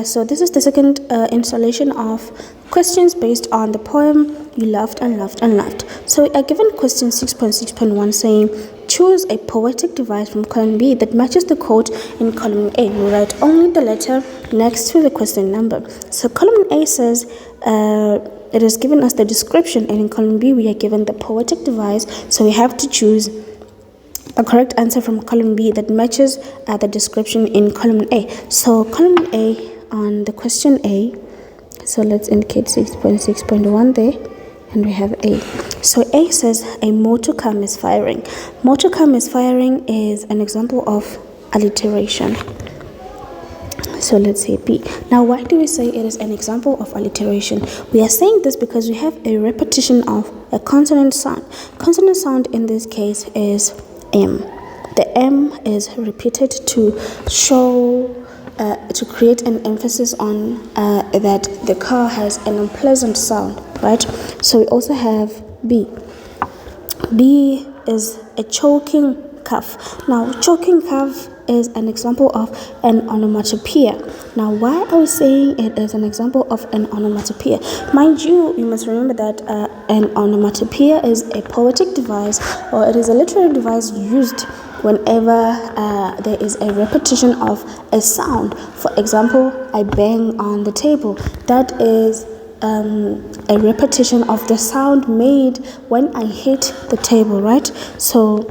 so this is the second installation of questions based on the poem You Loved and Loved and Loved. So we are given question 6.6.1 saying, choose a poetic device from column B that matches the quote in column A. We write only the letter next to the question number. So column A says, it is given us the description, and in column B we are given the poetic device, so we have to choose a correct answer from column B that matches the description in column A. So column A on the question A, so let's indicate 6.6.1 there, and we have A. So A says a motor car misfiring. Motor car misfiring is an example of alliteration. So let's say B. Now, why do we say it is an example of alliteration? We are saying this because we have a repetition of a consonant sound. Consonant sound in this case is M. The M is repeated to show, to create an emphasis on that the car has an unpleasant sound, right? So we also have B. B is a choking cough. Now, choking cough is an example of an onomatopoeia. Now, why are we saying it is an example of an onomatopoeia? Mind you, you must remember that an onomatopoeia is a poetic device, or it is a literary device used whenever there is a repetition of a sound. For example, I bang on the table. That is a repetition of the sound made when I hit the table, right? So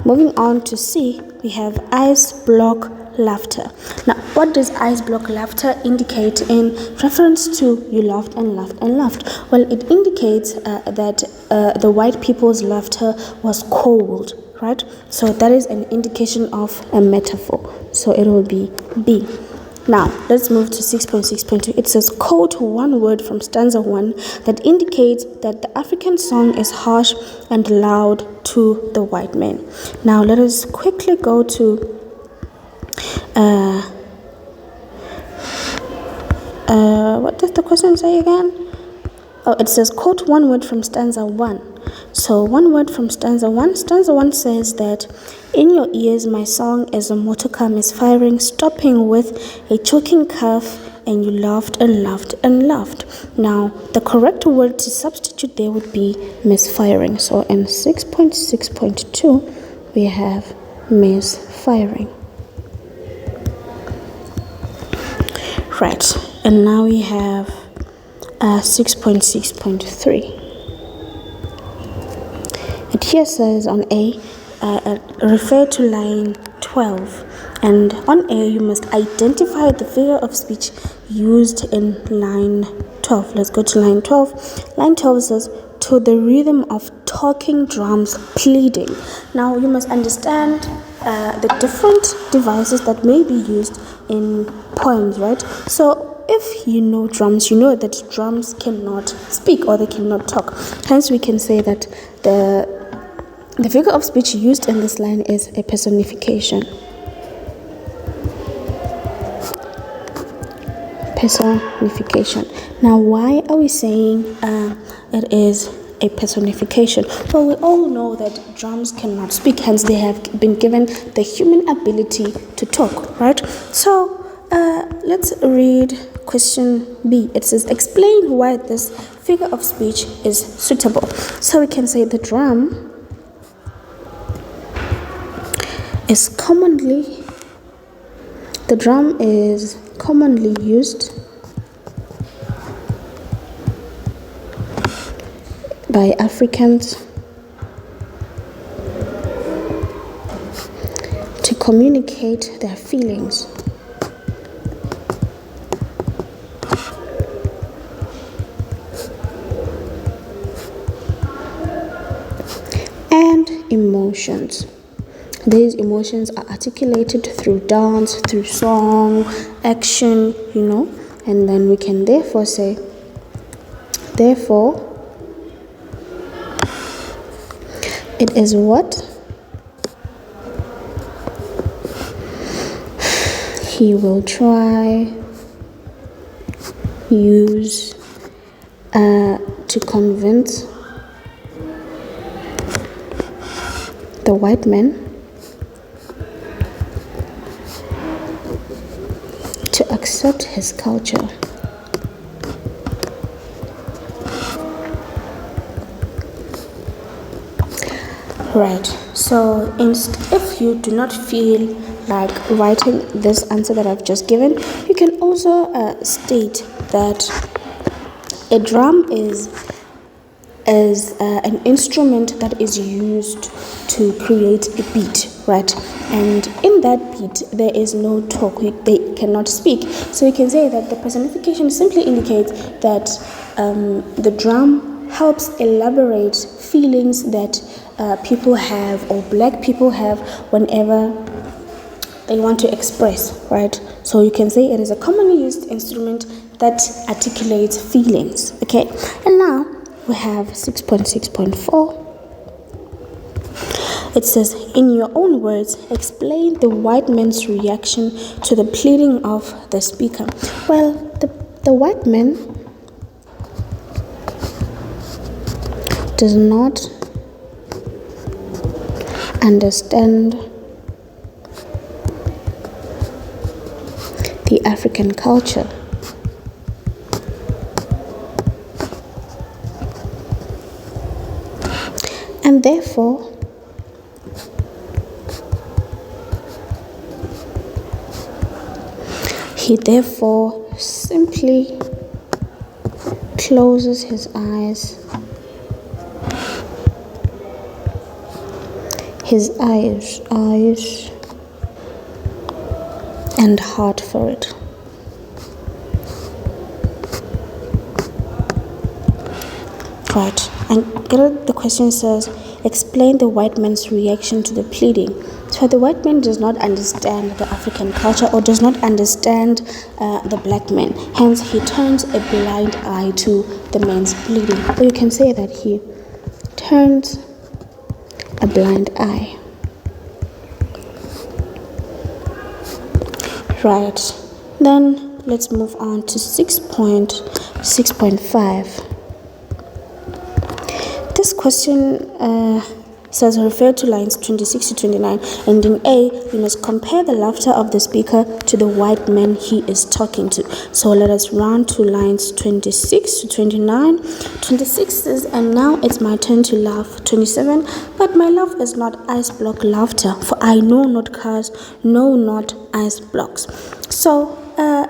moving on to C, we have eyes block laughter. Now, what does eyes block laughter indicate in reference to You Loved and Loved and Loved? Well, it indicates that the white people's laughter was cold, right? So that is an indication of a metaphor. So it will be B. Now, let's move to 6.6.2. It says, quote one word from stanza 1 that indicates that the African song is harsh and loud to the white man. Now, let us quickly go to what does the question say again? Oh, it says, quote one word from stanza 1. So one word from stanza 1. Stanza 1 says that in your ears my song is a motor car misfiring, stopping with a choking cough, and you loved and loved and loved. Now, the correct word to substitute there would be misfiring. So in 6.6.2, we have misfiring. Right, and now we have 6.6.3. It here says on A, refer to line 12. And on A, you must identify the figure of speech used in line 12. Let's go to line 12. Line 12 says, to the rhythm of talking drums pleading. Now, you must understand the different devices that may be used in poems, right? So, if you know drums, you know that drums cannot speak or they cannot talk. Hence, we can say that the figure of speech used in this line is a personification. Personification. Now, why are we saying it is a personification? Well, we all know that drums cannot speak, hence they have been given the human ability to talk, right? So, let's read question B. It says, explain why this figure of speech is suitable. So we can say the drum is commonly used by Africans to communicate their feelings. And emotions. These emotions are articulated through dance, through song, action, and then we can therefore say, it is what he will try, use to convince the white man to accept his culture. Right, so if you do not feel like writing this answer that I've just given, you can also state that a drum is an instrument that is used to create a beat, right? And in that beat, there is no talk. They cannot speak. So you can say that the personification simply indicates that the drum helps elaborate feelings that people have, or black people have, whenever they want to express, right? So you can say it is a commonly used instrument that articulates feelings, okay? And now we have 6.6.4. It says, in your own words, explain the white man's reaction to the pleading of the speaker. Well, the white man does not understand the African culture. And therefore, he simply closes his eyes. His eyes and heart for it. Right, and the question says, explain the white man's reaction to the pleading. So the white man does not understand the African culture, or does not understand the black man. Hence, he turns a blind eye to the man's pleading. Or you can say that he turns a blind eye. Right, then let's move on to 6.6.5. This question says, refer to lines 26 to 29, and in A, we must compare the laughter of the speaker to the white man he is talking to. So let us run to lines 26 to 29. 26 says, and now it's my turn to laugh. 27, but my laugh is not ice block laughter, for I know not cars, no, not ice blocks. So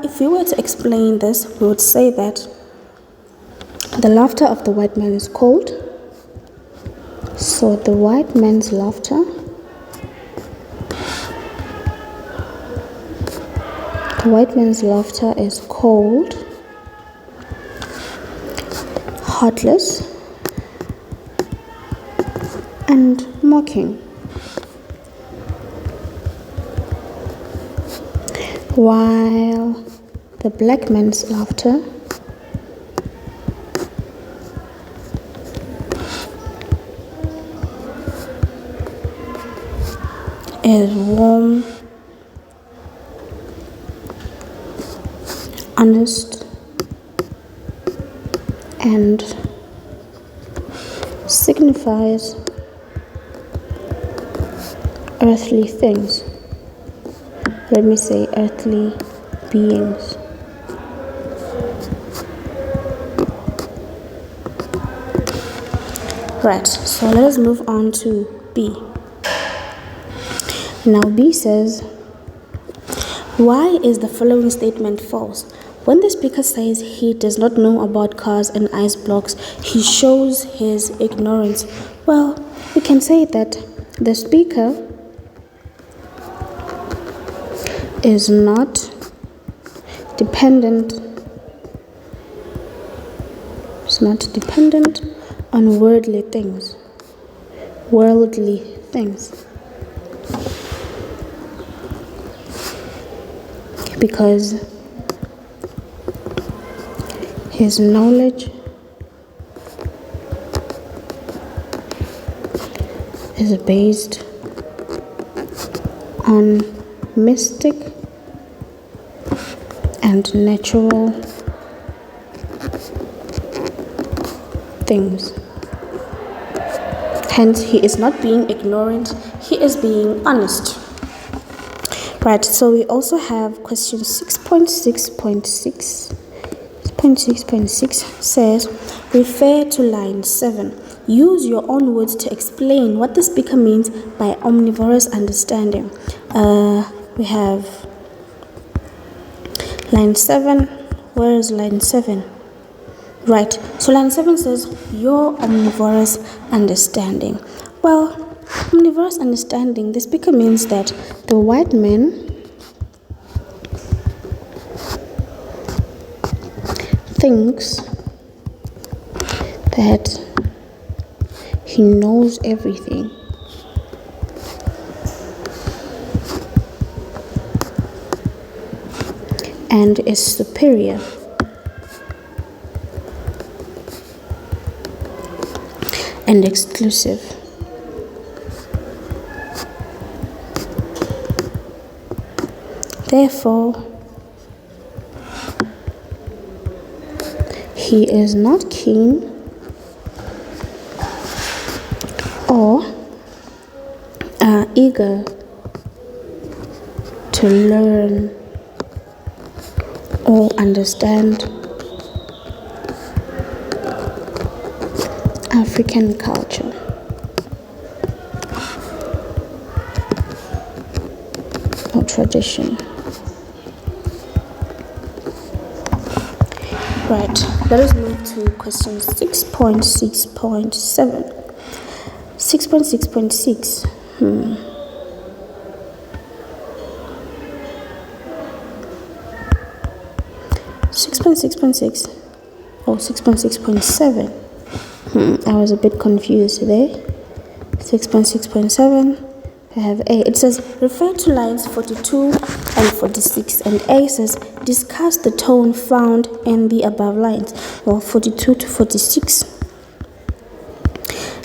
if we were to explain this, we would say that the laughter of the white man is cold. So the white man's laughter is cold, heartless, and mocking. While the black man's laughter is warm, honest, and signifies earthly things. Let me say earthly beings. Right, so let us move on to B. Now B says, why is the following statement false? When the speaker says he does not know about cars and ice blocks, he shows his ignorance. Well, we can say that the speaker is not dependent on worldly things. Because his knowledge is based on mystic and natural things. Hence, he is not being ignorant, he is being honest. Right, so we also have question 6.6.6. 6.6.6 says, refer to line 7. Use your own words to explain what the speaker means by omnivorous understanding. We have line 7. Where is line 7? Right, so line 7 says, your omnivorous understanding. Well, omnivorous understanding, the speaker means that the white man thinks that he knows everything. And is superior. And exclusive. Therefore, he is not keen or eager to learn or understand African culture. Or tradition. Right, let us move to question 6.6.7. 6.6.6. 6.6.6 or 6.6.7. I was a bit confused there. 6.6.7. I have A. It says refer to lines 42 and 46, and A says discuss the tone found in the above lines. Well, 42 to 46.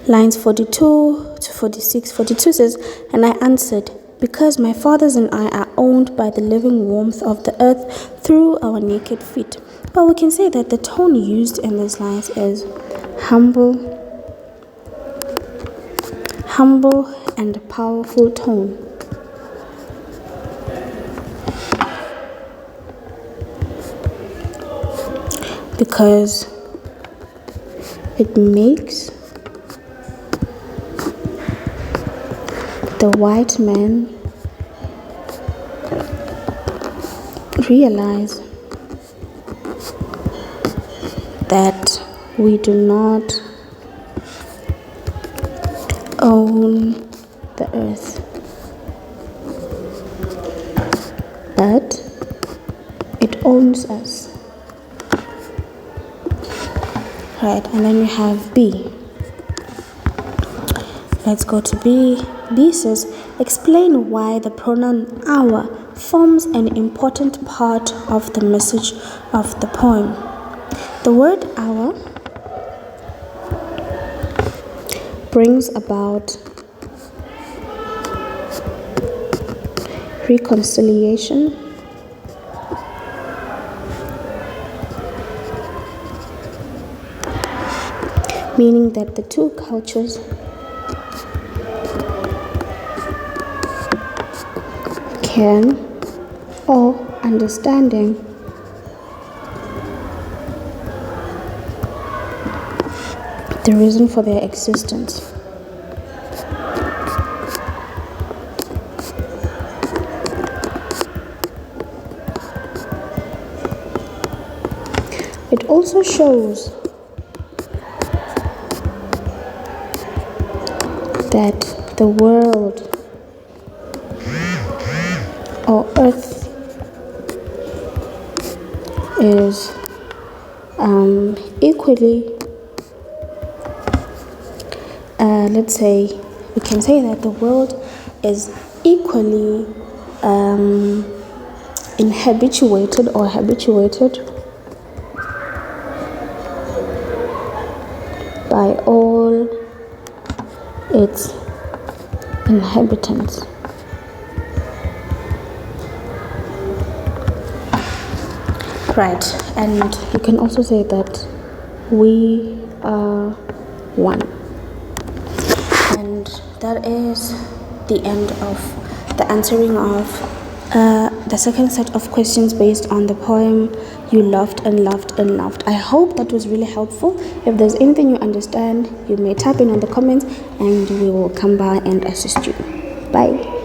Lines 42 to 46. 42 says, and I answered, because my fathers and I are owned by the living warmth of the earth through our naked feet. But we can say that the tone used in these lines is humble and powerful tone. Because it makes the white man realize that we do not own the earth, but it owns us. Right, and then we have B. Let's go to B. B says, explain why the pronoun our forms an important part of the message of the poem. The word our brings about reconciliation, meaning that the two cultures can, or understanding, the reason for their existence. It also shows that the world or earth is equally, let's say, we can say that the world is equally habituated by all its inhabitants. Right, and you can also say that we are one. And that is the end of the answering of the second set of questions based on the poem you loved and loved and loved. I hope that was really helpful. If there's anything you understand, you may type in the comments and we will come by and assist you. Bye.